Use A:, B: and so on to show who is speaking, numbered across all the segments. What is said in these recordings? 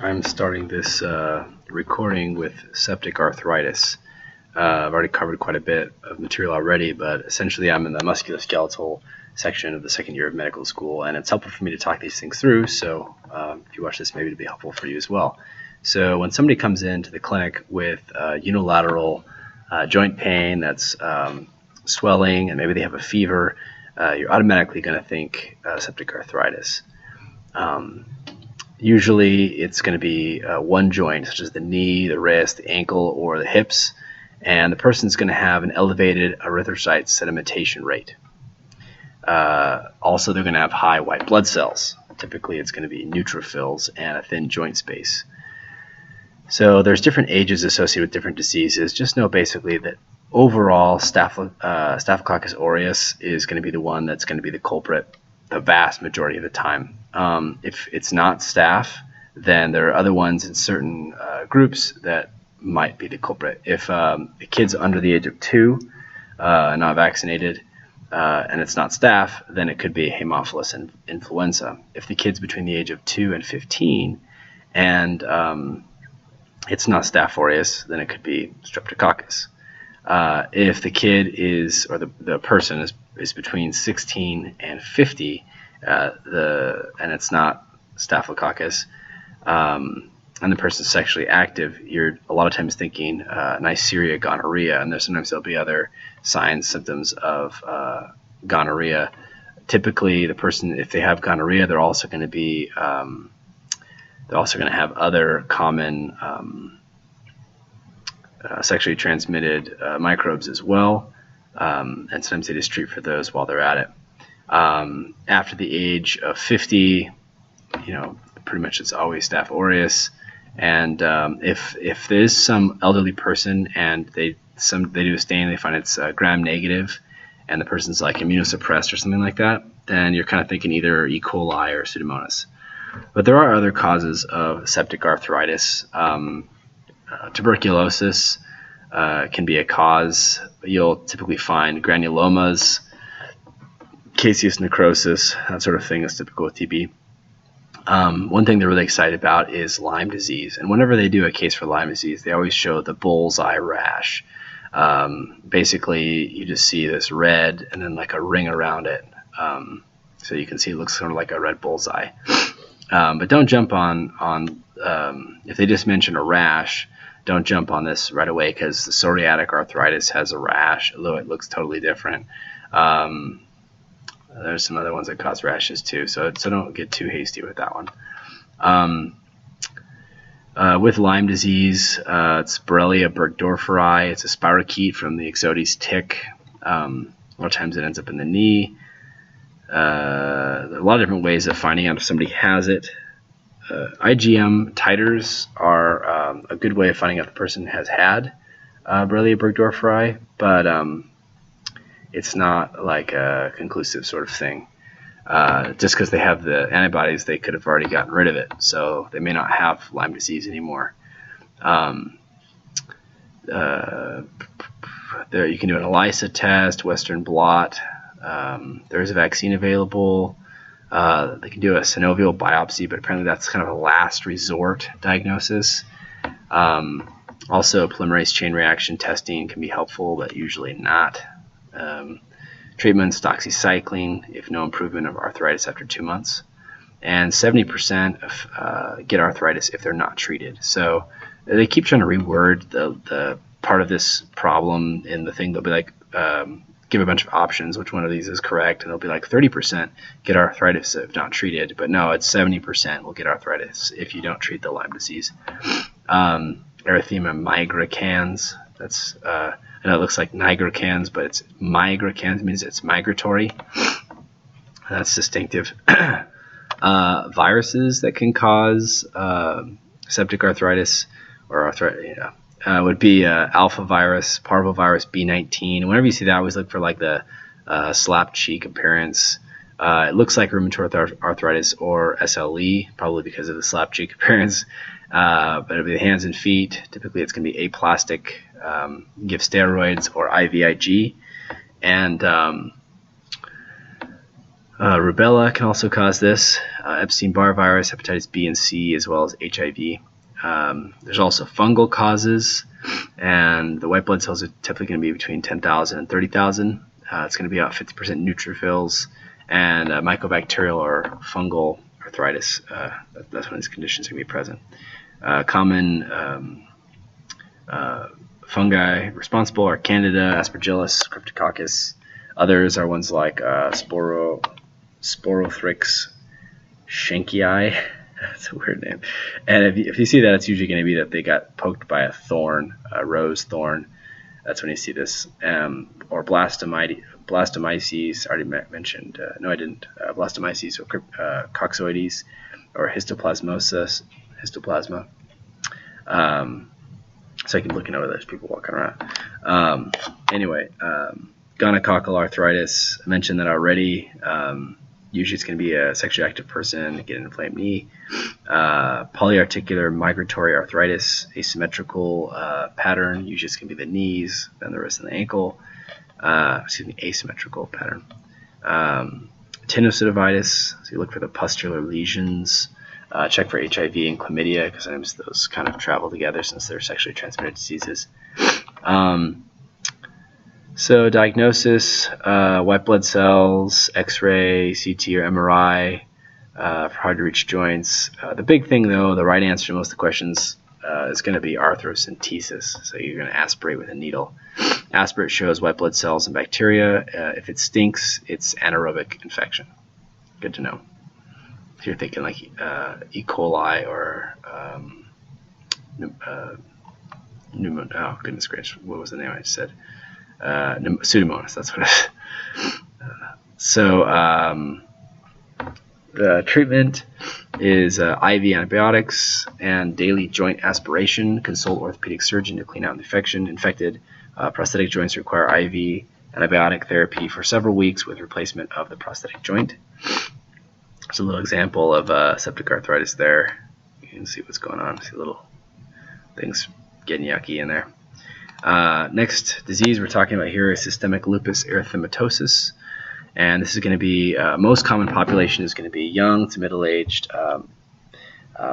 A: I'm starting this recording with septic arthritis. I've already covered quite a bit of material already, but essentially I'm in the musculoskeletal section of the second year of medical school, and it's helpful for me to talk these things through, so if you watch this, maybe it'll be helpful for you as well. So when somebody comes into the clinic with unilateral joint pain that's swelling, and maybe they have a fever, you're automatically going to think septic arthritis. Usually it's going to be one joint, such as the knee, the wrist, the ankle, or the hips, and the person's going to have an elevated erythrocyte sedimentation rate. Also, they're going to have high white blood cells. Typically, it's going to be neutrophils and a thin joint space. So there's different ages associated with different diseases. Just know basically that overall Staphylococcus aureus is going to be the one that's going to be the culprit the vast majority of the time. If it's not staph, then there are other ones in certain groups that might be the culprit. If a kid's under the age of 2, not vaccinated, and it's not staph, then it could be Haemophilus influenza. If the kid's between the age of 2 and 15, and it's not Staph aureus, then it could be Streptococcus. If the kid is, or the person is between 16 and 50, and it's not Staphylococcus, and the person's sexually active, you're a lot of times thinking Neisseria gonorrhea, and sometimes there'll be other signs, symptoms of gonorrhea. Typically, the person, if they have gonorrhea, they're also going to be have other common sexually transmitted microbes as well, and sometimes they just treat for those while they're at it. After the age of 50, pretty much it's always Staph aureus, and if there's some elderly person and they do a stain, they find it's gram negative, and the person's like immunosuppressed or something like that, then you're kind of thinking either E. coli or Pseudomonas. But there are other causes of septic arthritis. Tuberculosis can be a cause. You'll typically find granulomas, caseous necrosis, that sort of thing is typical with TB. One thing they're really excited about is Lyme disease. And whenever they do a case for Lyme disease, they always show the bullseye rash. Basically, you just see this red and then like a ring around it. So you can see it looks sort of like a red bullseye. But don't jump on if they just mention a rash, don't jump on this right away, because the psoriatic arthritis has a rash, although it looks totally different. There's some other ones that cause rashes too, so don't get too hasty with that one. With Lyme disease, it's Borrelia burgdorferi. It's a spirochete from the Ixodes tick. A lot of times it ends up in the knee. There are a lot of different ways of finding out if somebody has it. IgM titers are a good way of finding out if the person has had Borrelia burgdorferi, but it's not like a conclusive sort of thing. Just because they have the antibodies, they could have already gotten rid of it, so they may not have Lyme disease anymore. There you can do an ELISA test, Western blot. There is a vaccine available. They can do a synovial biopsy, but apparently that's kind of a last resort diagnosis. Also, polymerase chain reaction testing can be helpful, but usually not. Treatments, doxycycline, if no improvement of arthritis after 2 months. And 70% get arthritis if they're not treated. So they keep trying to reword the part of this problem in the thing. They'll be like, give a bunch of options, which one of these is correct, and they'll be like 30% get arthritis if not treated, but no, it's 70% will get arthritis if you don't treat the Lyme disease. Erythema migricans, that's I know it looks like nigricans, but it's migricans, means it's migratory. That's distinctive. Viruses that can cause septic arthritis or arthritis, would be alpha virus, Parvovirus B19. Whenever you see that, always look for like the slap cheek appearance. It looks like rheumatoid arthritis or SLE, probably because of the slap cheek appearance. But it'll be the hands and feet. Typically, it's going to be aplastic. Give steroids or IVIG. And Rubella can also cause this. Epstein-Barr virus, hepatitis B and C, as well as HIV. There's also fungal causes, and the white blood cells are typically going to be between 10,000 and 30,000. It's going to be about 50% neutrophils, and mycobacterial or fungal arthritis. That's when these conditions are going to be present. Common fungi responsible are Candida, Aspergillus, Cryptococcus. Others are ones like Sporothrix shankii. That's a weird name. And if you see that, it's usually going to be that they got poked by a thorn, a rose thorn. That's when you see this. Or blastomyces, already mentioned. No, I didn't. Blastomyces or coccoides or histoplasma. So I keep looking over those people walking around. Anyway, gonococcal arthritis. I mentioned that already. Usually it's going to be a sexually active person, get an inflamed knee. Polyarticular migratory arthritis, asymmetrical pattern. Usually it's going to be the knees, then the wrist and the ankle. Asymmetrical pattern. Tenosynovitis, so you look for the pustular lesions. Check for HIV and chlamydia, because sometimes those kind of travel together since they're sexually transmitted diseases. So diagnosis, white blood cells, X-ray, CT or MRI for hard-to-reach joints. The big thing, though, the right answer to most of the questions is going to be arthrocentesis. So you're going to aspirate with a needle. Aspirate shows white blood cells and bacteria. If it stinks, it's anaerobic infection. Good to know. If you're thinking like E. coli or oh goodness gracious, what was the name I just said? Pseudomonas, that's what it is. The treatment is IV antibiotics and daily joint aspiration. Consult orthopedic surgeon to clean out the infection. Infected prosthetic joints require IV antibiotic therapy for several weeks with replacement of the prosthetic joint. There's a little example of septic arthritis there. You can see what's going on. See little things getting yucky in there. Next disease we're talking about here is systemic lupus erythematosus, and this is going to be most common population is going to be young to middle-aged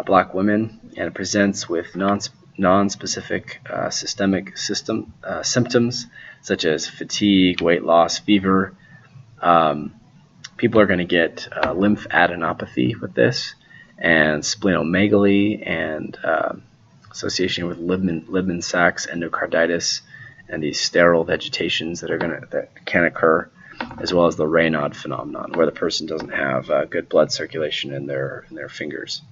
A: black women, and it presents with non-specific systemic symptoms such as fatigue, weight loss, fever. People are going to get lymphadenopathy with this, and splenomegaly, and association with Libman sacs, endocarditis, and these sterile vegetations that can occur, as well as the Raynaud phenomenon, where the person doesn't have good blood circulation in their fingers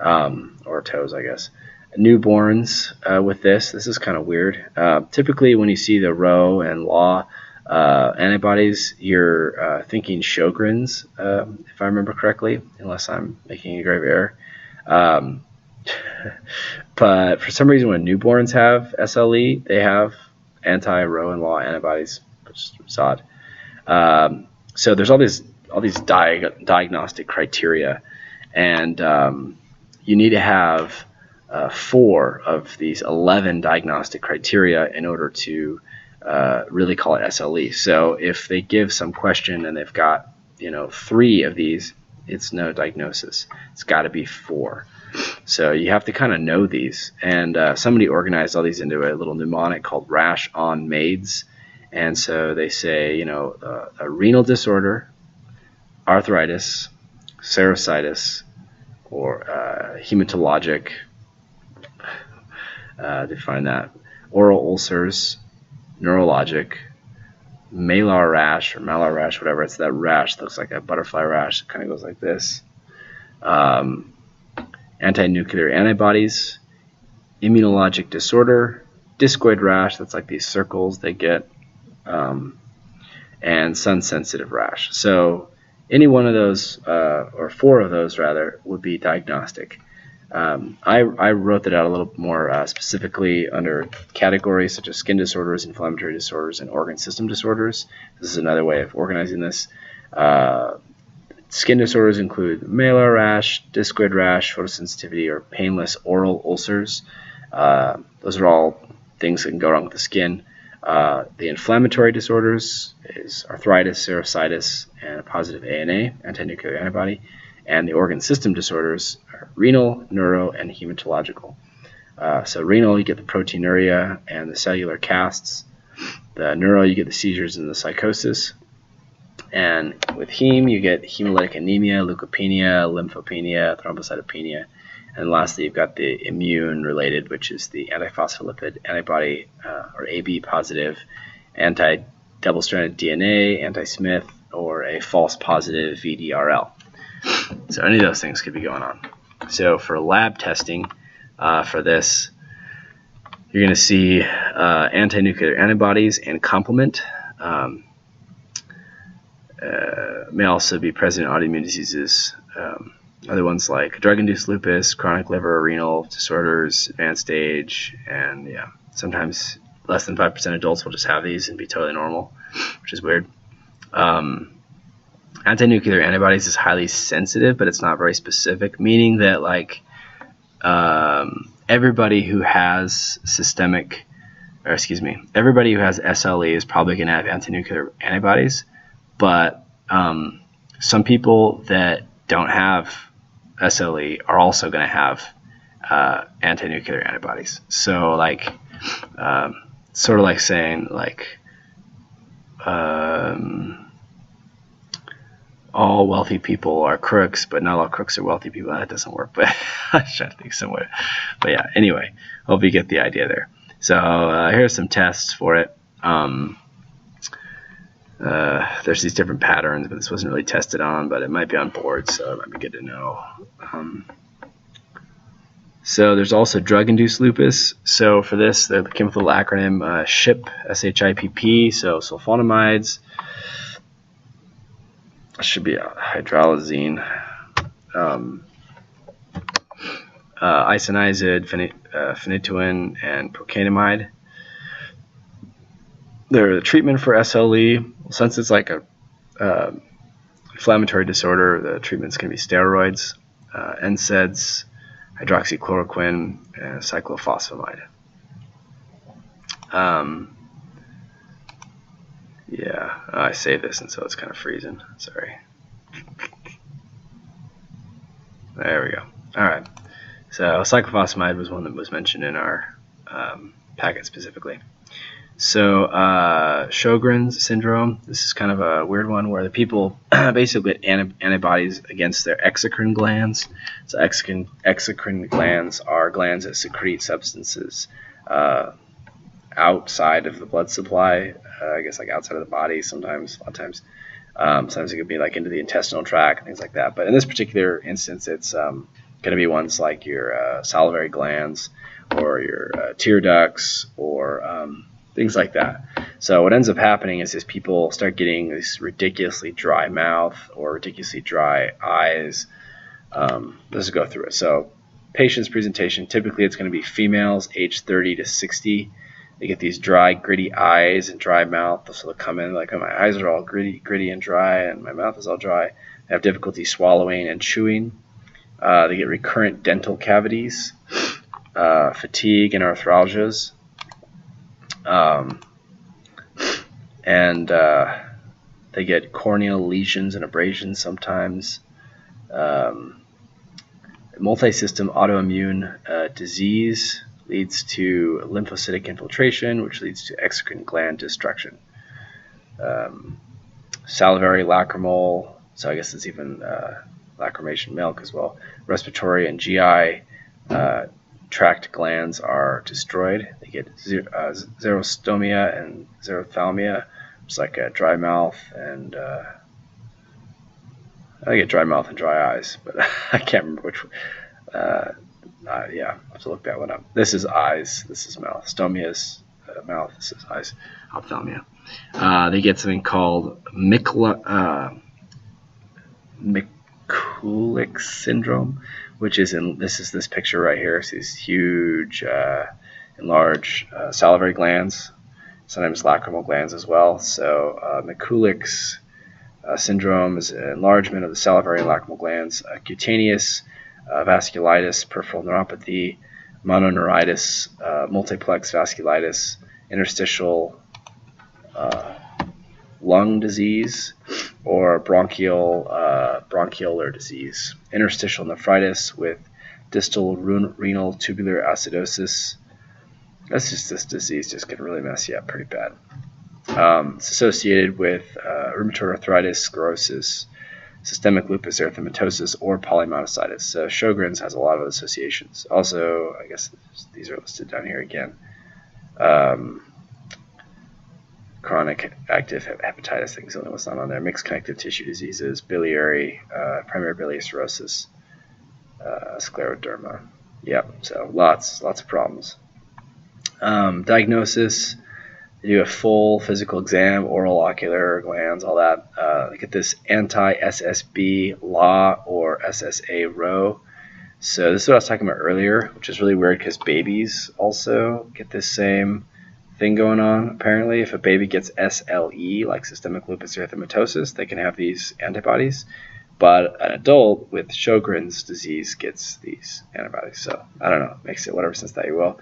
A: or toes, I guess. Newborns with this is kind of weird. Typically, when you see the Rho and Law antibodies, you're thinking Sjogren's, if I remember correctly, unless I'm making a grave error. But for some reason, when newborns have SLE, they have anti-Rho and Law antibodies, which is odd. So there's all these diagnostic criteria, and you need to have 4 of these 11 diagnostic criteria in order to really call it SLE. So if they give some question and they've got 3 of these, it's no diagnosis. It's got to be 4. So you have to kind of know these, and somebody organized all these into a little mnemonic called Rash on Maids. And so they say, a renal disorder, arthritis, serositis, or hematologic, define that, oral ulcers, neurologic, malar rash, or malar rash, whatever. It's that rash that looks like a butterfly rash. It kind of goes like this. Anti-nuclear antibodies, immunologic disorder, discoid rash, that's like these circles they get, and sun-sensitive rash. So any one of those, or 4 of those rather, would be diagnostic. I wrote that out a little more specifically under categories such as skin disorders, inflammatory disorders, and organ system disorders. This is another way of organizing this. Skin disorders include malar rash, discoid rash, photosensitivity, or painless oral ulcers. Those are all things that can go wrong with the skin. The inflammatory disorders is arthritis, serositis, and a positive ANA, anti-nuclear antibody. And the organ system disorders are renal, neuro, and hematological. So renal, you get the proteinuria and the cellular casts. The neuro, you get the seizures and the psychosis. And with heme, you get hemolytic anemia, leukopenia, lymphopenia, thrombocytopenia. And lastly, you've got the immune-related, which is the antiphospholipid antibody, or AB positive, anti-double-stranded DNA, anti-Smith, or a false positive VDRL. So any of those things could be going on. So for lab testing, for this, you're going to see anti-nuclear antibodies and complement. May also be present in autoimmune diseases. Other ones like drug-induced lupus, chronic liver or renal disorders, advanced age, and yeah, sometimes less than 5% of adults will just have these and be totally normal, which is weird. Anti-nuclear antibodies is highly sensitive, but it's not very specific, meaning that like everybody who has everybody who has SLE is probably going to have anti-nuclear antibodies, but some people that don't have SLE are also going to have anti-nuclear antibodies. So like, sort of like saying like all wealthy people are crooks, but not all crooks are wealthy people. That doesn't work, but I was trying to think somewhere. But yeah, anyway, hope you get the idea there. So here's some tests for it. There's these different patterns, but this wasn't really tested on, but it might be on board, so it might be good to know. So there's also drug-induced lupus. So for this, they came with a little acronym SHIP, S-H-I-P-P, so sulfonamides. Should be hydralazine, isoniazid, phenytoin, and procainamide. They're the treatment for SLE. Since it's like a inflammatory disorder, the treatment's going to be steroids, NSAIDs, hydroxychloroquine, and cyclophosphamide. Yeah, I saved this, and so it's kind of freezing. Sorry. There we go. All right. So cyclophosphamide was one that was mentioned in our packet specifically. So Sjogren's syndrome. This is kind of a weird one where the people basically get antibodies against their exocrine glands. So exocrine glands are glands that secrete substances outside of the blood supply. I guess like outside of the body sometimes, a lot of times. Sometimes it could be like into the intestinal tract, things like that. But in this particular instance, it's going to be ones like your salivary glands or your tear ducts or things like that. So what ends up happening is people start getting this ridiculously dry mouth or ridiculously dry eyes. Let's go through it. So patient's presentation, typically it's going to be females aged 30 to 60. They get these dry, gritty eyes and dry mouth. So they'll come in like, oh, my eyes are all gritty and dry, and my mouth is all dry. They have difficulty swallowing and chewing. They get recurrent dental cavities, fatigue, and arthralgias. And they get corneal lesions and abrasions sometimes. Multisystem autoimmune disease leads to lymphocytic infiltration, which leads to exocrine gland destruction. Salivary, lacrimal, so I guess it's even lacrimation milk as well. Respiratory and GI tract glands are destroyed. They get xerostomia and xerothalmia, which is like a dry mouth, and I get dry mouth and dry eyes, but I can't remember which one. Yeah, I'll have to look that one up. This is eyes. This is mouth. Stomia is mouth. This is eyes. Ophthalmia. They get something called Mikulicz syndrome, which is this picture right here. So these huge, enlarged salivary glands, sometimes lacrimal glands as well. So Mikulicz syndrome is an enlargement of the salivary and lacrimal glands. Cutaneous vasculitis, peripheral neuropathy, mononeuritis, multiplex vasculitis, interstitial lung disease, or bronchiolar disease. Interstitial nephritis with distal renal tubular acidosis. That's just this disease just can really mess you up pretty bad. It's associated with rheumatoid arthritis, sclerosis, systemic lupus erythematosus, or polymyositis. So Sjogren's has a lot of associations. Also, I guess these are listed down here again. Chronic active hepatitis, I think is the only one that's not on there. Mixed connective tissue diseases, biliary, primary biliary cirrhosis, scleroderma. Yep, so lots of problems. Diagnosis, they do a full physical exam, oral, ocular, glands, all that. They get this anti-SSB law or SSA row. So this is what I was talking about earlier, which is really weird because babies also get this same thing going on. Apparently, if a baby gets SLE, like systemic lupus erythematosus, they can have these antibodies. But an adult with Sjogren's disease gets these antibodies. So I don't know, makes it whatever sense that you will.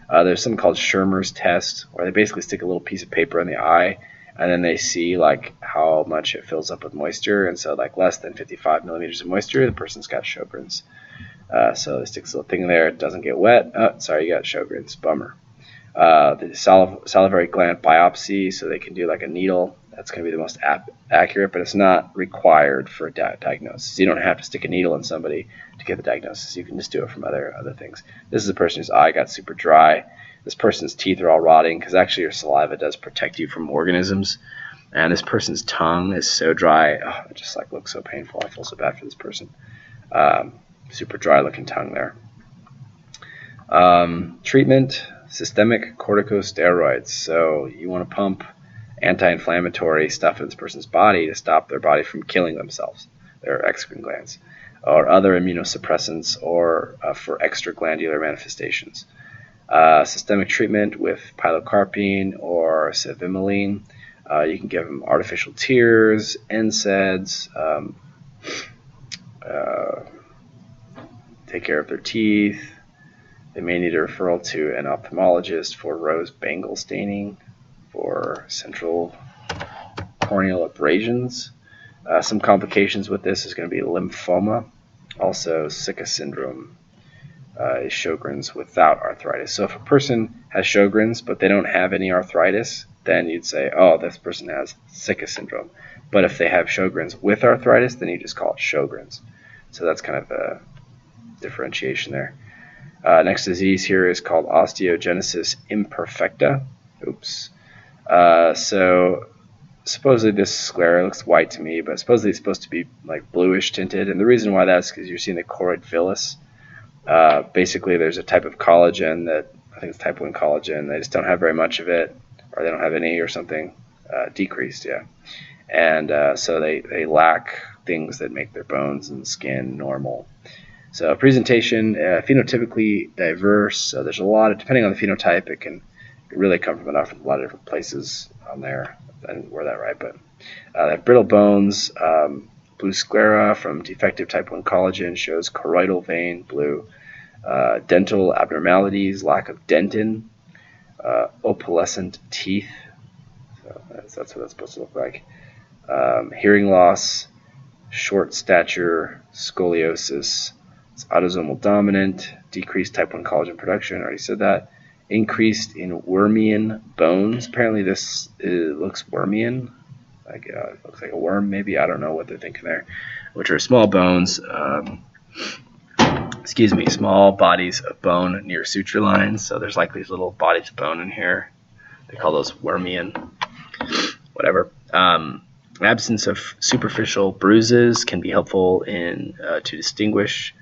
A: There's something called Schirmer's test, where they basically stick a little piece of paper in the eye, and then they see like how much it fills up with moisture. And so like less than 55 millimeters of moisture, the person's got Sjogren's. So they stick this little thing in there, it doesn't get wet. Oh, sorry, you got Sjogren's, bummer. The salivary gland biopsy, so they can do like a needle. That's going to be the most accurate, but it's not required for a diagnosis. You don't have to stick a needle in somebody to get the diagnosis. You can just do it from other things. This is a person whose eye got super dry. This person's teeth are all rotting because actually your saliva does protect you from organisms. And this person's tongue is so dry. Oh, it just like looks so painful. I feel so bad for this person. Super dry looking tongue there. Treatment, systemic corticosteroids. So you want to pump anti-inflammatory stuff in this person's body to stop their body from killing themselves, their exocrine glands, or other immunosuppressants, or for extraglandular manifestations. Systemic treatment with pilocarpine or cevimeline. You can give them artificial tears, NSAIDs, take care of their teeth. They may need a referral to an ophthalmologist for rose bangle staining, for central corneal abrasions. Some complications with this is going to be lymphoma. Also, Sickle syndrome is Sjogren's without arthritis. So if a person has Sjogren's but they don't have any arthritis, then you'd say, oh, this person has Sickle syndrome. But if they have Sjogren's with arthritis, then you just call it Sjogren's. So that's kind of a differentiation there. Next disease here is called Osteogenesis Imperfecta. Oops. So supposedly this sclera looks white to me, but supposedly it's supposed to be like bluish tinted. And the reason why that's because you're seeing the choroid villus. Basically, there's a type of collagen that, I think it's type 1 collagen. They just don't have very much of it, or they don't have any or something, decreased, yeah. And so they lack things that make their bones and skin normal. So presentation, phenotypically diverse. So there's a lot of, depending on the phenotype, it can really come from a lot of different places on there. I didn't word that right, but they have brittle bones. Blue sclera from defective type 1 collagen shows choroidal vein blue. Dental abnormalities, lack of dentin, opalescent teeth. So that's what that's supposed to look like. Hearing loss, short stature, scoliosis. It's autosomal dominant, decreased type 1 collagen production. I already said that. Increased in wormian bones. Apparently this looks wormian. Like it looks like a worm, maybe. I don't know what they're thinking there. Which are small bones. Small bodies of bone near suture lines. So there's like these little bodies of bone in here. They call those wormian. Whatever. Absence of superficial bruises can be helpful in to distinguish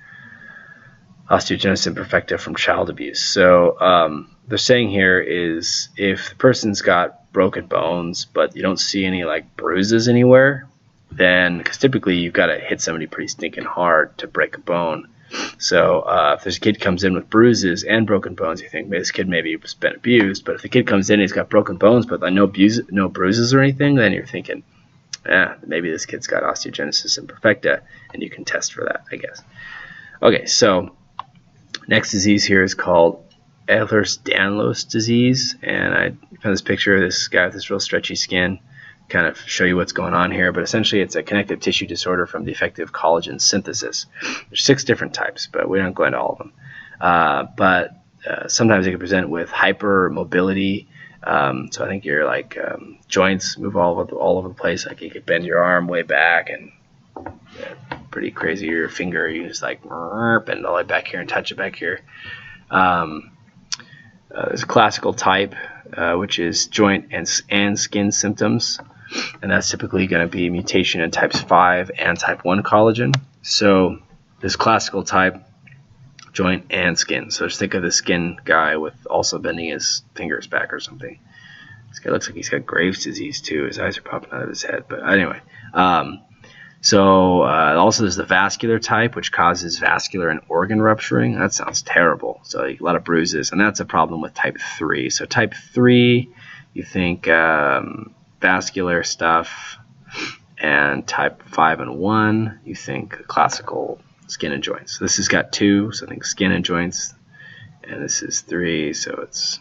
A: osteogenesis imperfecta from child abuse. So they're saying here is if the person's got broken bones, but you don't see any like bruises anywhere, then because typically you've got to hit somebody pretty stinking hard to break a bone. So if there's a kid comes in with bruises and broken bones, you think this kid maybe has been abused. But if the kid comes in and he's got broken bones but like no bruises or anything, then you're thinking, maybe this kid's got osteogenesis imperfecta, and you can test for that, I guess. Okay, so next disease here is called Ehlers-Danlos disease, and I found this picture of this guy with this real stretchy skin, kind of show you what's going on here. But essentially, it's a connective tissue disorder from defective collagen synthesis. There's 6 different types, but we don't go into all of them. But sometimes it can present with hypermobility. So I think your joints move all over the place. Like you could bend your arm way back, and pretty crazy. Your finger, you just like bend all the way back here and touch it back here. There's a classical type, which is joint and skin symptoms, and that's typically going to be mutation in types 5 and type 1 collagen. So this classical type, joint and skin. So just think of the skin guy with also bending his fingers back or something. This guy looks like he's got Graves' disease too. His eyes are popping out of his head. But anyway, also there's the vascular type, which causes vascular and organ rupturing. That sounds terrible. So a lot of bruises, and that's a problem with type 3. So type 3, you think vascular stuff, and type 5 and 1, you think classical skin and joints. So this has got 2, so I think skin and joints, and this is 3, so it's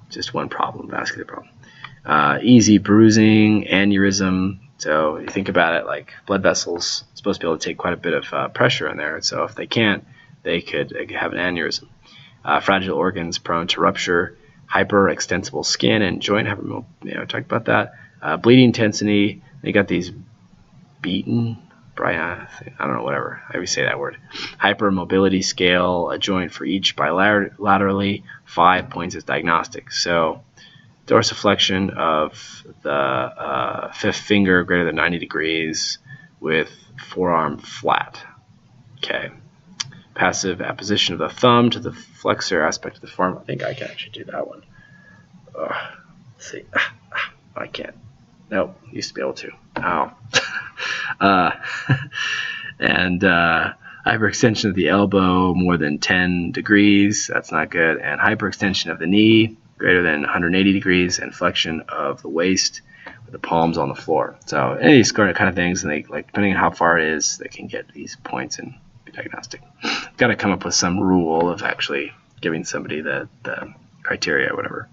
A: just one problem, vascular problem. Easy bruising, aneurysm. So you think about it, like blood vessels supposed to be able to take quite a bit of pressure in there. So if they can't, they could have an aneurysm. Fragile organs prone to rupture, hyperextensible skin and joint. I talked about that. Bleeding intensity. They got these beaten. I don't know, whatever. How do you say that word? Hypermobility scale, a joint for each bilaterally, 5 points as diagnostic. So dorsiflexion of the 5th finger greater than 90 degrees with forearm flat. Okay. Passive apposition of the thumb to the flexor aspect of the forearm. I think I can actually do that one. Let's see. I can't. Nope. Used to be able to. Ow. And hyperextension of the elbow more than 10 degrees. That's not good. And hyperextension of the knee greater than 180 degrees, and flexion of the waist with the palms on the floor. So any of these kind of things, and they depending on how far it is, they can get these points and be diagnostic. Got to come up with some rule of actually giving somebody the criteria or whatever.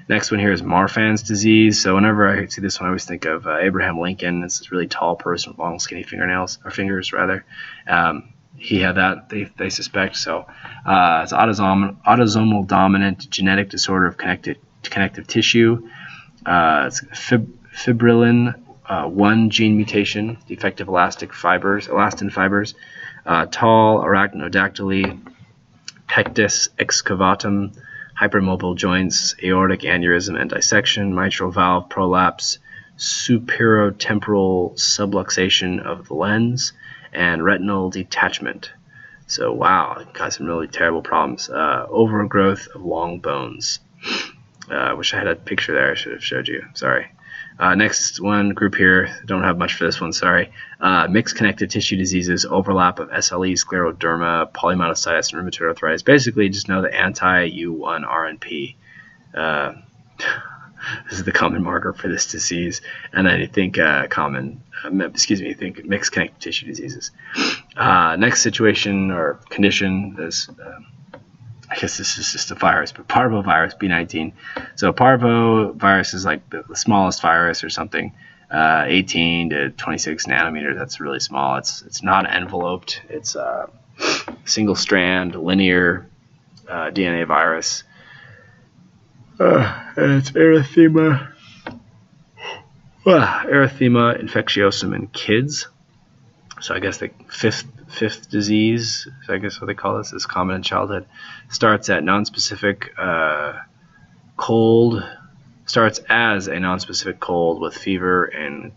A: Next one here is Marfan's disease. So whenever I see this one, I always think of Abraham Lincoln. It's this really tall person with long, skinny fingers. He had that, they suspect. So it's autosomal dominant genetic disorder of connective tissue. It's fibrillin 1 gene mutation, defective elastin fibers, tall arachnodactyly, pectus excavatum, hypermobile joints, aortic aneurysm and dissection, mitral valve prolapse, superotemporal subluxation of the lens, and retinal detachment. So wow, it got some really terrible problems. Overgrowth of long bones. Wish I had a picture there. I should have showed you. Sorry. Next one group here. Don't have much for this one. Sorry. Mixed connective tissue diseases, overlap of SLE, scleroderma, polymyositis, and rheumatoid arthritis. Basically, just know the anti-U1 RNP. This is the common marker for this disease. And then you think you think mixed connective tissue diseases. Next situation or condition is, I guess this is just a virus, but Parvovirus, B19. So Parvovirus is like the smallest virus or something, 18 to 26 nanometers. That's really small. It's not enveloped. It's a single strand, linear DNA virus. And it's erythema infectiosum in kids. So I guess the fifth disease, I guess what they call this, is common in childhood. Starts as a nonspecific cold with fever and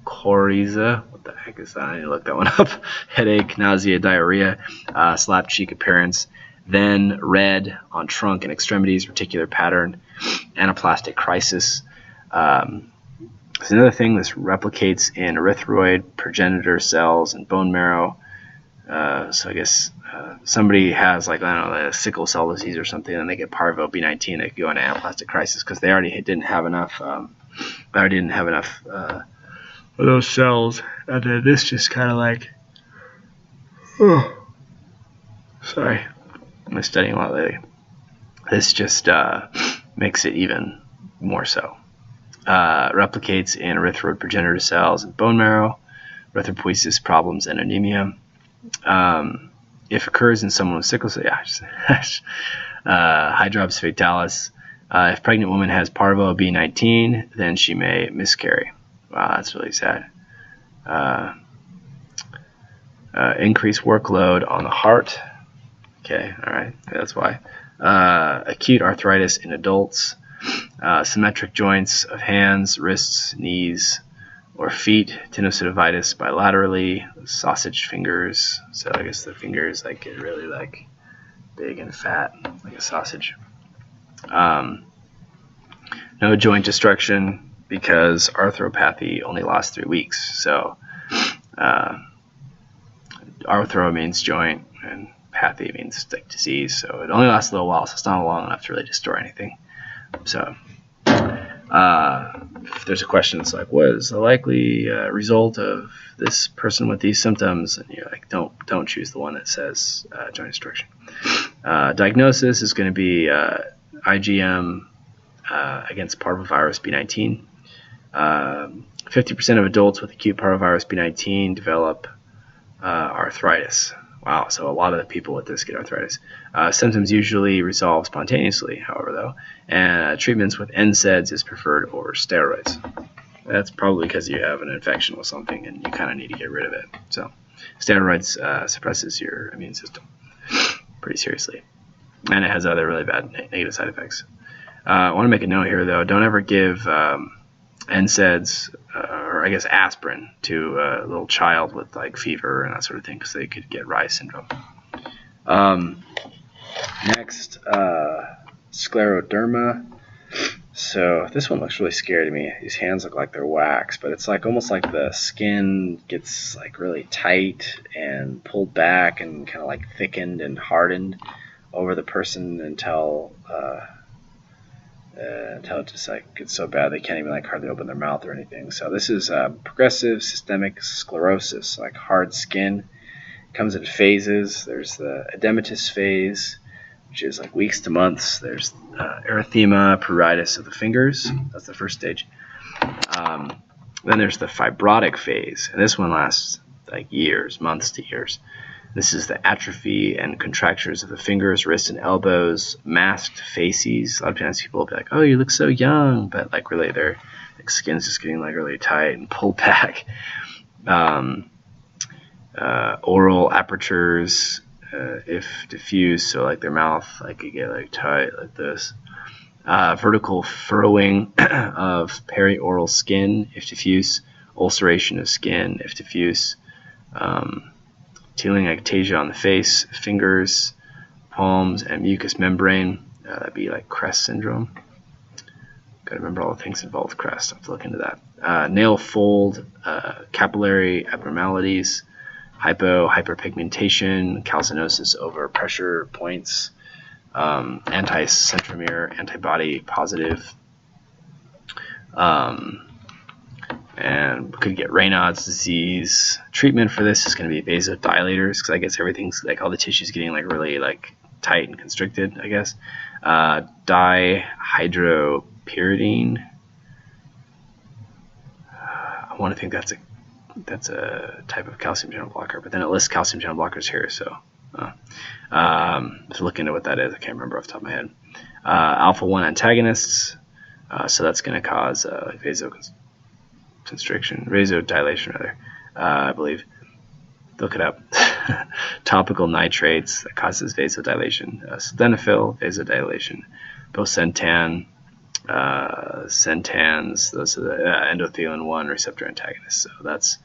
A: coryza. What the heck is that? I need to look that one up. Headache, nausea, diarrhea, slap cheek appearance. Then red on trunk and extremities, reticular pattern, anaplastic crisis. There's another thing. This replicates in erythroid, progenitor cells, and bone marrow. So I guess somebody has, like, I don't know, a sickle cell disease or something, and they get Parvo B19, they go into anaplastic crisis because they already didn't have enough. Of those cells, and then this just kind of like, sorry, my been studying a lot lately. This just makes it even more so. Replicates in erythroid progenitor cells and bone marrow, erythropoiesis problems, and anemia. If occurs in someone with sickle cell, hydrops fatalis. If pregnant woman has parvo B19, then she may miscarry. Wow, that's really sad. Increased workload on the heart. Okay, all right, that's why. Acute arthritis in adults. Symmetric joints of hands, wrists, knees, or feet. Tenosynovitis bilaterally. Sausage fingers. So I guess the fingers like get really like big and fat, like a sausage. No joint destruction because arthropathy only lasts 3 weeks. So arthro means joint and pathy means like disease. So it only lasts a little while, so it's not long enough to really destroy anything. So if there's a question, it's like, what is the likely result of this person with these symptoms? And you're like, don't choose the one that says joint destruction. Diagnosis is going to be IgM against Parvovirus B19. 50% of adults with acute Parvovirus B19 develop arthritis. Wow, so a lot of the people with this get arthritis. Symptoms usually resolve spontaneously, however, though, and treatments with NSAIDs is preferred over steroids. That's probably because you have an infection with something and you kind of need to get rid of it. So steroids suppresses your immune system pretty seriously, and it has other really bad negative side effects. I want to make a note here, though. Don't ever give NSAIDs, or I guess aspirin, to a little child with like fever and that sort of thing, because they could get Rye syndrome. Next, scleroderma. So this one looks really scary to me. These hands look like they're wax, but it's like almost like the skin gets like really tight and pulled back and kind of like thickened and hardened over the person until it just like gets so bad they can't even like hardly open their mouth or anything. So this is progressive systemic sclerosis, like hard skin. It comes in phases. There's the edematous phase, which is like weeks to months. There's erythema, pruritus of the fingers. That's the first stage. Then there's the fibrotic phase, and this one lasts like years, months to years. This is the atrophy and contractures of the fingers, wrists, and elbows, masked faces. A lot of times people will be like, oh, you look so young, but like really their like, skin's just getting like really tight and pulled back. Oral apertures, if diffuse, so like their mouth like could get like tight like this. Vertical furrowing of perioral skin, if diffuse. Ulceration of skin, if diffuse. Telangiectasia on the face, fingers, palms, and mucous membrane. That'd be like Crest syndrome. Got to remember all the things involved with Crest. I have to look into that. Nail fold, capillary abnormalities, hyperpigmentation, calcinosis over pressure points, anti-centromere, antibody positive, and could get Raynaud's disease. Treatment for this is going to be vasodilators, because I guess everything's like all the tissue's getting like really like tight and constricted, I guess. Dihydropyridine. I want to think that's a type of calcium channel blocker, but then it lists calcium channel blockers here, so to look into what that is. I can't remember off the top of my head. Alpha-1 antagonists. So that's going to cause vasodilation rather, I believe. Look it up. Topical nitrates that causes vasodilation. Sildenafil, vasodilation. Bosentan, Sentans, those are the endothelin-1 receptor antagonists. So that's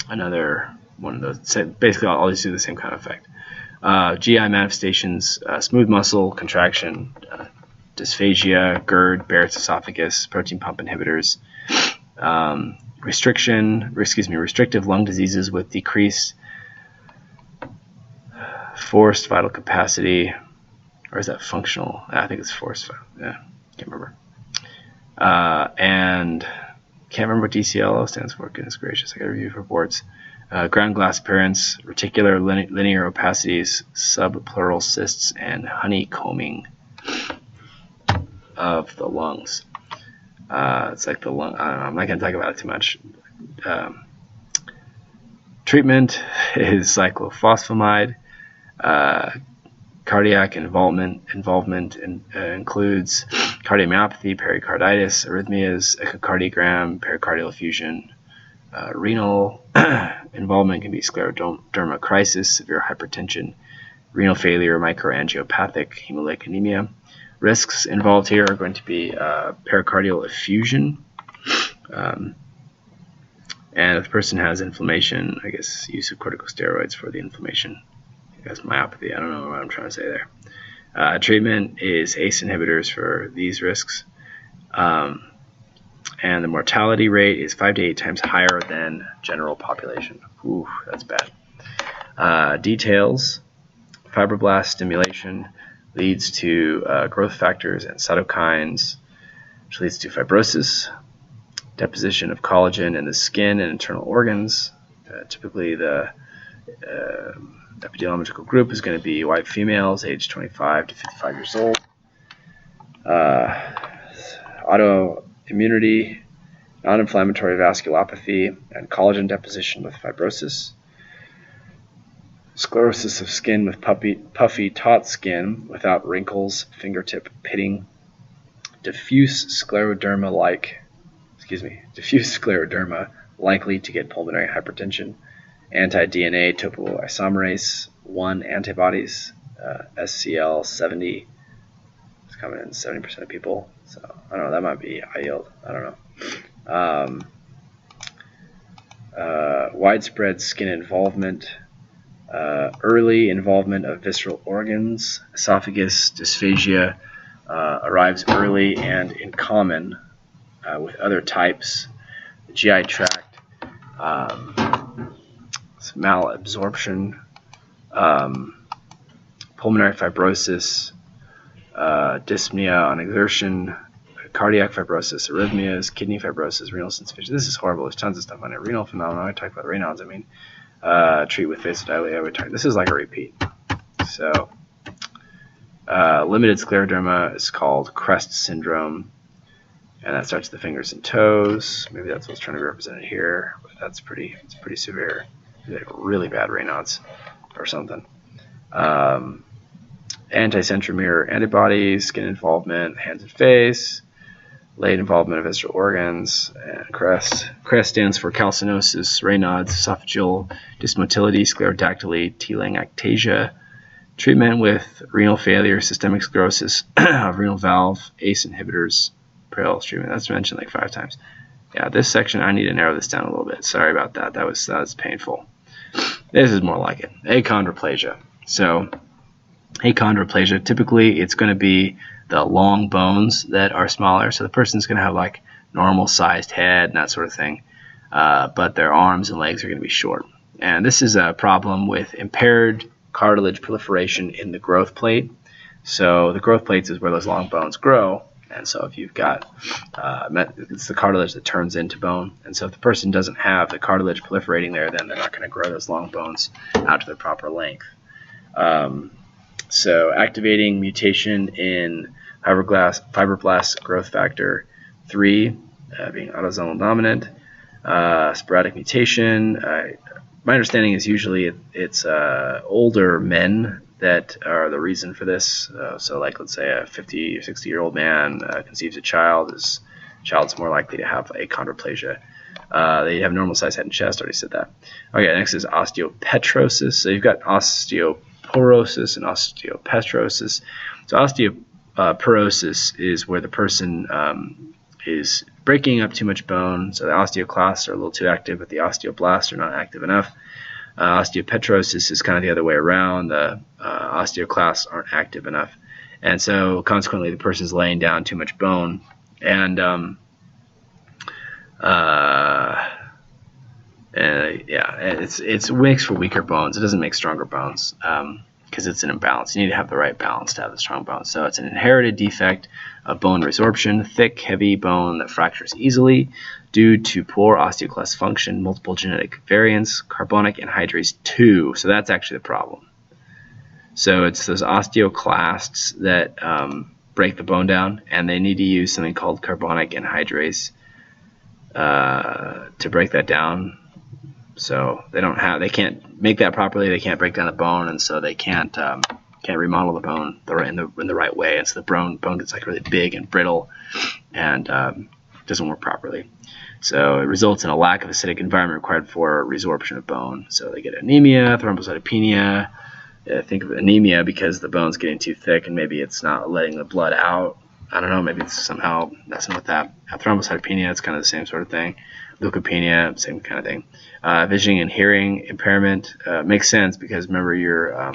A: another one of those. Basically, all these do the same kind of effect. GI manifestations, smooth muscle contraction, dysphagia, GERD, Barrett's esophagus, protein pump inhibitors, restrictive lung diseases with decreased forced vital capacity, or is that functional? I think it's forced. Yeah, can't remember. And can't remember what DCLO stands for. Goodness gracious, I got to review reports. ground glass appearance, reticular linear opacities, subpleural cysts, and honeycombing of the lungs. It's like the lung. I don't know, I'm not going to talk about it too much. Treatment is cyclophosphamide. Cardiac involvement includes cardiomyopathy, pericarditis, arrhythmias, echocardiogram, pericardial effusion. Renal involvement can be scleroderma crisis, severe hypertension, renal failure, microangiopathic, hemolytic anemia. Risks involved here are going to be pericardial effusion. And if the person has inflammation, I guess use of corticosteroids for the inflammation. I guess myopathy, I don't know what I'm trying to say there. Treatment is ACE inhibitors for these risks. And the mortality rate is 5 to 8 times higher than general population. Ooh, that's bad. Details: fibroblast stimulation leads to growth factors and cytokines, which leads to fibrosis, deposition of collagen in the skin and internal organs. Typically, the epidemiological group is going to be white females aged 25 to 55 years old. Autoimmunity, non-inflammatory vasculopathy, and collagen deposition with fibrosis. Sclerosis of skin with puffy, taut skin without wrinkles, fingertip pitting. Diffuse scleroderma likely to get pulmonary hypertension. Anti-DNA topoisomerase 1 antibodies, SCL70. It's common in 70% of people. So I don't know, that might be high yield. I don't know. Widespread skin involvement. Early involvement of visceral organs. Esophagus dysphagia arrives early and in common with other types. The GI tract, malabsorption, pulmonary fibrosis, dyspnea on exertion, cardiac fibrosis, arrhythmias, kidney fibrosis, renal insufficiency. This is horrible. There's tons of stuff on it. Renal phenomena. I talked about Raynaud's. Treat with vasodilator. This is like a repeat. So, limited scleroderma is called Crest syndrome, and that starts at the fingers and toes. Maybe that's what's trying to be represented here, but it's pretty severe. Like really bad Raynaud's or something. Anti-centromere antibodies, skin involvement, hands and face, late involvement of visceral organs, and CREST. CREST stands for calcinosis, Raynaud's, esophageal dysmotility, sclerodactyly, telangiectasia. Treatment with renal failure, systemic sclerosis of renal valve, ACE inhibitors, Prales treatment. That's mentioned like 5 times. Yeah, this section, I need to narrow this down a little bit. Sorry about that. That was painful. This is more like it. Achondroplasia. So, achondroplasia, typically it's going to be the long bones that are smaller. So the person's going to have like normal sized head and that sort of thing. But their arms and legs are going to be short. And this is a problem with impaired cartilage proliferation in the growth plate. So the growth plates is where those long bones grow. And so if you've got, it's the cartilage that turns into bone. And so if the person doesn't have the cartilage proliferating there, then they're not going to grow those long bones out to their proper length. So activating mutation in fibroblast growth factor 3, being autosomal dominant, sporadic mutation. My understanding is usually it's older men that are the reason for this. So like let's say a 50 or 60-year-old man conceives a child, his child's more likely to have achondroplasia. They have normal size head and chest, already said that. Okay, next is osteopetrosis. So you've got osteoporosis and osteopetrosis. So osteoporosis is where the person is breaking up too much bone. So the osteoclasts are a little too active, but the osteoblasts are not active enough. Osteopetrosis is kind of the other way around. The osteoclasts aren't active enough. And so consequently the person's laying down too much bone. And yeah, it's mixed for weaker bones. It doesn't make stronger bones. because it's an imbalance. You need to have the right balance to have a strong bone. So it's an inherited defect of bone resorption, thick, heavy bone that fractures easily due to poor osteoclast function, multiple genetic variants, carbonic anhydrase 2. So that's actually the problem. So it's those osteoclasts that break the bone down, and they need to use something called carbonic anhydrase to break that down. So they can't make that properly. They can't break down the bone, and so they can't remodel the bone in the right way. And so the bone gets like really big and brittle, and doesn't work properly. So it results in a lack of acidic environment required for resorption of bone. So they get anemia, thrombocytopenia. Think of anemia because the bone's getting too thick and maybe it's not letting the blood out. I don't know, maybe it's somehow messing with that. Thrombocytopenia, it's kind of the same sort of thing. Leukopenia, same kind of thing. Vision and hearing impairment makes sense because remember your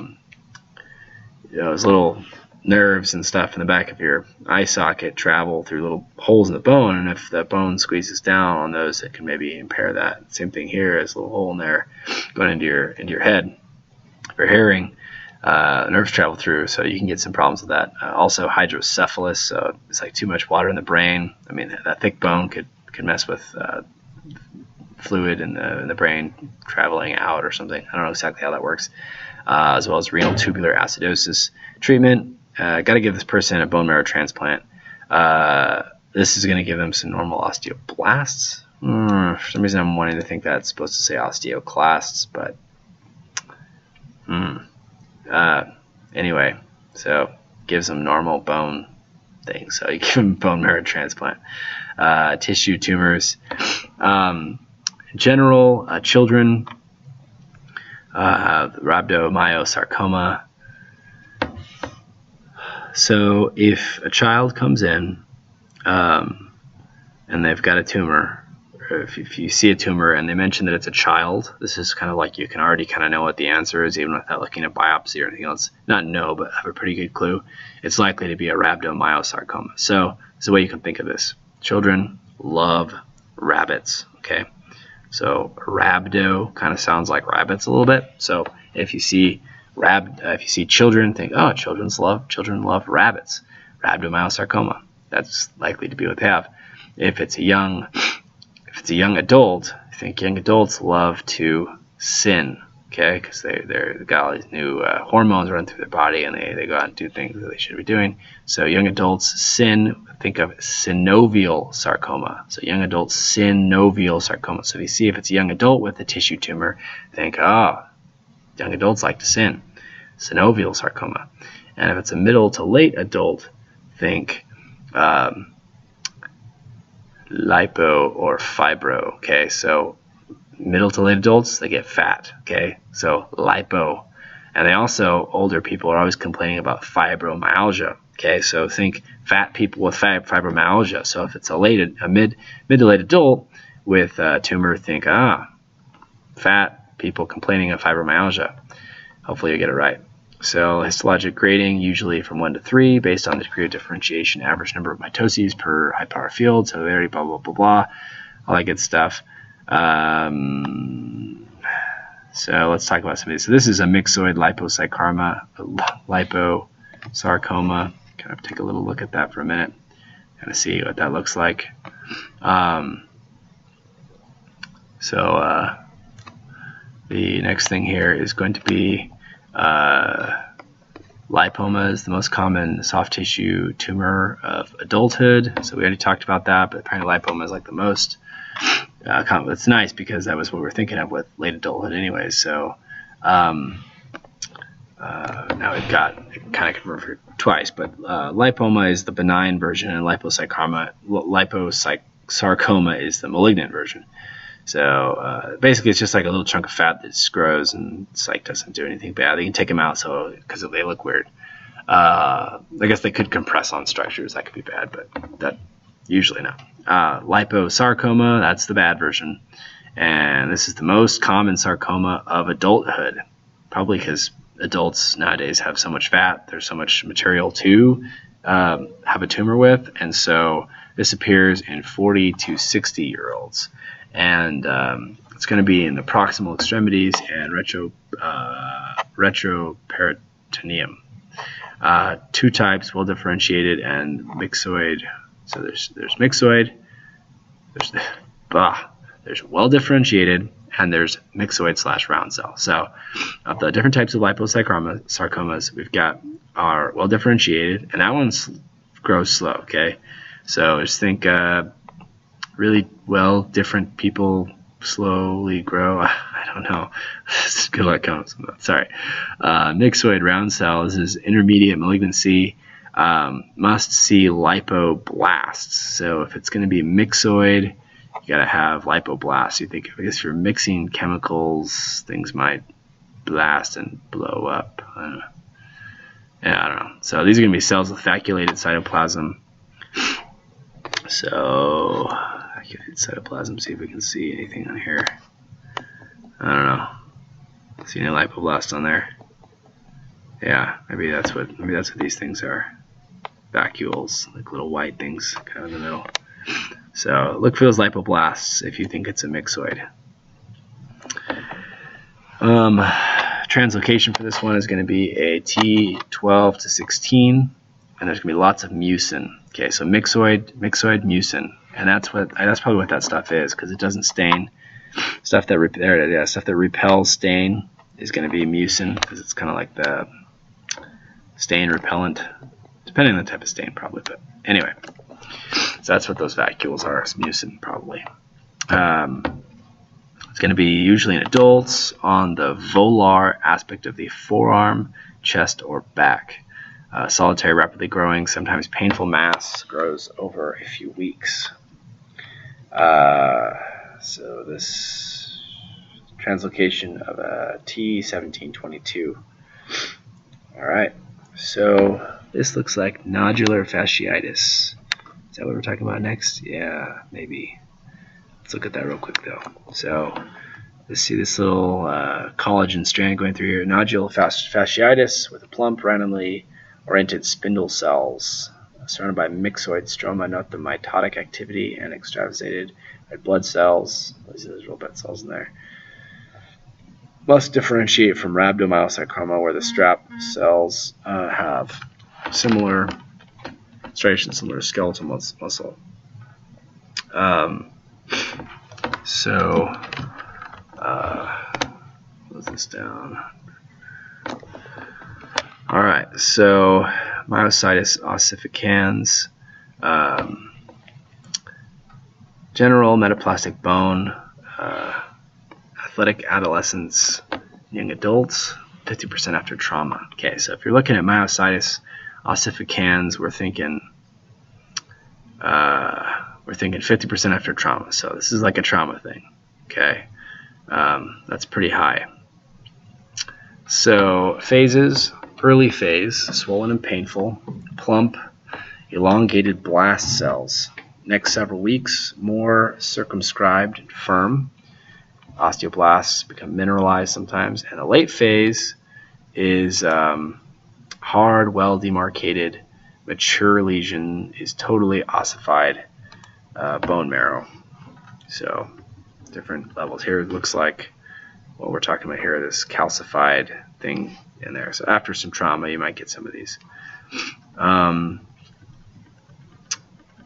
A: those little nerves and stuff in the back of your eye socket travel through little holes in the bone, and if the bone squeezes down on those, it can maybe impair that. Same thing here, there's a little hole in there going into your head. For hearing, nerves travel through, so you can get some problems with that. Also hydrocephalus, so it's like too much water in the brain. I mean, that thick bone could mess with fluid in the brain traveling out or something. I don't know exactly how that works. As well as renal tubular acidosis. Treatment, got to give this person a bone marrow transplant. This is going to give them some normal osteoblasts. For some reason I'm wanting to think that's supposed to say osteoclasts, but anyway, so gives them normal bone things. So you give them bone marrow transplant. Tissue tumors. In general, children, rhabdomyosarcoma. So if a child comes in and they've got a tumor, or if you see a tumor and they mention that it's a child, this is kind of like you can already kind of know what the answer is even without looking at biopsy or anything else. Not know, but have a pretty good clue. It's likely to be a rhabdomyosarcoma. So this is the way you can think of this. Children love rabbits, okay? So rhabdo kind of sounds like rabbits a little bit. So if you see children, think, oh, children love rabbits. Rhabdomyosarcoma. That's likely to be what they have. If it's a young adult, I think young adults love to sin, okay? Because they've got all these new hormones running through their body, and they go out and do things that they should be doing. So young adults sin. Think of synovial sarcoma. So young adults synovial sarcoma. So if you see if it's a young adult with a tissue tumor, think, oh, young adults like to sin. Synovial sarcoma. And if it's a middle to late adult, think lipo or fibro. Okay, so middle to late adults, they get fat. Okay, so lipo. And they also, older people are always complaining about fibromyalgia. Okay, so think fat people with fibromyalgia. So if it's a mid to late adult with a tumor, think fat people complaining of fibromyalgia. Hopefully you get it right. So histologic grading usually from 1 to 3 based on the degree of differentiation, average number of mitoses per high power field, Salivary, blah blah blah blah, all that good stuff. So let's talk about some of these. So this is a myxoid liposarcoma. Kind of take a little look at that for a minute, kind of see what that looks like. The next thing here is going to be lipoma is the most common soft tissue tumor of adulthood. So we already talked about that, but apparently lipoma is like the most common. It's nice because that was what we were thinking of with late adulthood anyway. So now we've got kind of confirmed twice, but lipoma is the benign version and liposarcoma is the malignant version. So basically it's just like a little chunk of fat that just grows and it's like doesn't do anything bad. They can take them out because they look weird. I guess they could compress on structures. That could be bad, but that usually not. Liposarcoma, that's the bad version. And this is the most common sarcoma of adulthood, probably because adults nowadays have so much fat. There's so much material to have a tumor with. And so this appears in 40 to 60-year-olds. And it's going to be in the proximal extremities and retroperitoneal peritoneum. Two types, well differentiated and myxoid. So there's myxoid, there's well differentiated, and there's myxoid / round cell. So of the different types of liposarcomas, we've got our well differentiated, and that one grows slow. Okay, so just think really well different people slowly grow. I don't know. Good luck comes. Sorry. Myxoid round cells is intermediate malignancy. Must see lipoblasts. So if it's going to be myxoid, you got to have lipoblasts. You think, I guess if you're mixing chemicals, things might blast and blow up. I don't know. Yeah, I don't know. So these are going to be cells with vacuolated cytoplasm. So cytoplasm, see if we can see anything on here. I don't know. See any lipoblasts on there? Yeah, maybe that's what these things are. Vacuoles, like little white things kind of in the middle. So look for those lipoblasts if you think it's a myxoid. Translocation for this one is going to be a T12 to 16, and there's going to be lots of mucin. Okay, so myxoid, mucin, and that's probably what that stuff is, because it doesn't stain. Stuff that repels stain is going to be mucin, because it's kind of like the stain repellent, depending on the type of stain, probably. But anyway, so that's what those vacuoles are. It's mucin, probably. It's going to be usually in adults on the volar aspect of the forearm, chest, or back. Solitary, rapidly growing, sometimes painful mass, grows over a few weeks. So this translocation of a T1722. All right, so this looks like nodular fasciitis. Is that what we're talking about next? Yeah, maybe. Let's look at that real quick though. So let's see this little collagen strand going through here. Nodular fasciitis with a plump, randomly oriented spindle cells surrounded by myxoid stroma. Note the mitotic activity and extravasated red blood cells. These are those red blood cells in there. Must differentiate from rhabdomyosarcoma, where the strap cells have similar striations, similar to skeletal muscle. Close this down. All right, so myositis ossificans, general metaplastic bone, athletic adolescents, young adults, 50% after trauma. Okay, so if you're looking at myositis ossificans, we're thinking 50% after trauma. So this is like a trauma thing. Okay, that's pretty high. So phases. Early phase, swollen and painful, plump, elongated blast cells. Next several weeks, more circumscribed and firm. Osteoblasts become mineralized sometimes. And a late phase is hard, well demarcated, mature lesion is totally ossified bone marrow. So different levels here. It looks like what we're talking about here, this calcified thing in there. So after some trauma, you might get some of these.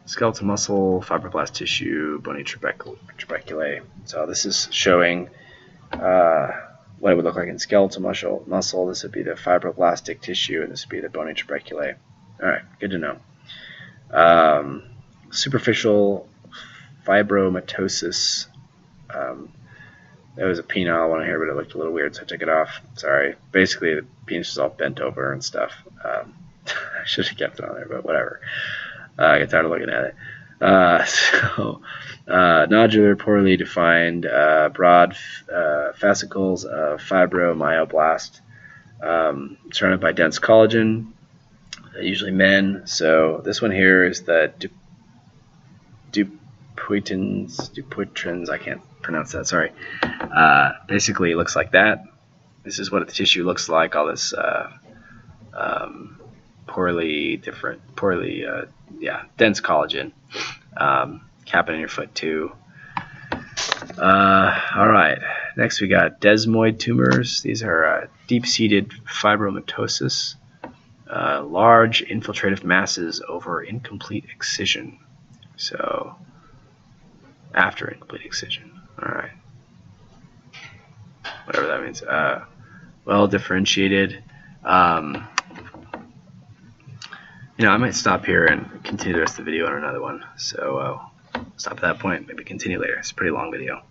A: Skeletal muscle, fibroblast tissue, bony trabeculae. So this is showing what it would look like in skeletal muscle. This would be the fibroblastic tissue, and this would be the bony trabeculae. All right, good to know. Superficial fibromatosis. There was a penile one here, but it looked a little weird, so I took it off. Sorry. Basically, the penis was all bent over and stuff. I should have kept it on there, but whatever. I get tired of looking at it. Nodular, poorly defined, broad fascicles of fibromyoblast, surrounded by dense collagen, usually men. So this one here is the Dupuytren's, I can't pronounce that, sorry. Basically, it looks like that. This is what the tissue looks like, all this dense collagen. Cap it in your foot too. All right, Next we got desmoid tumors. These are deep-seated fibromatosis, large infiltrative masses over incomplete excision. So after incomplete excision. All right. Whatever that means. Well differentiated. I might stop here and continue the rest of the video on another one. So stop at that point, maybe continue later. It's a pretty long video.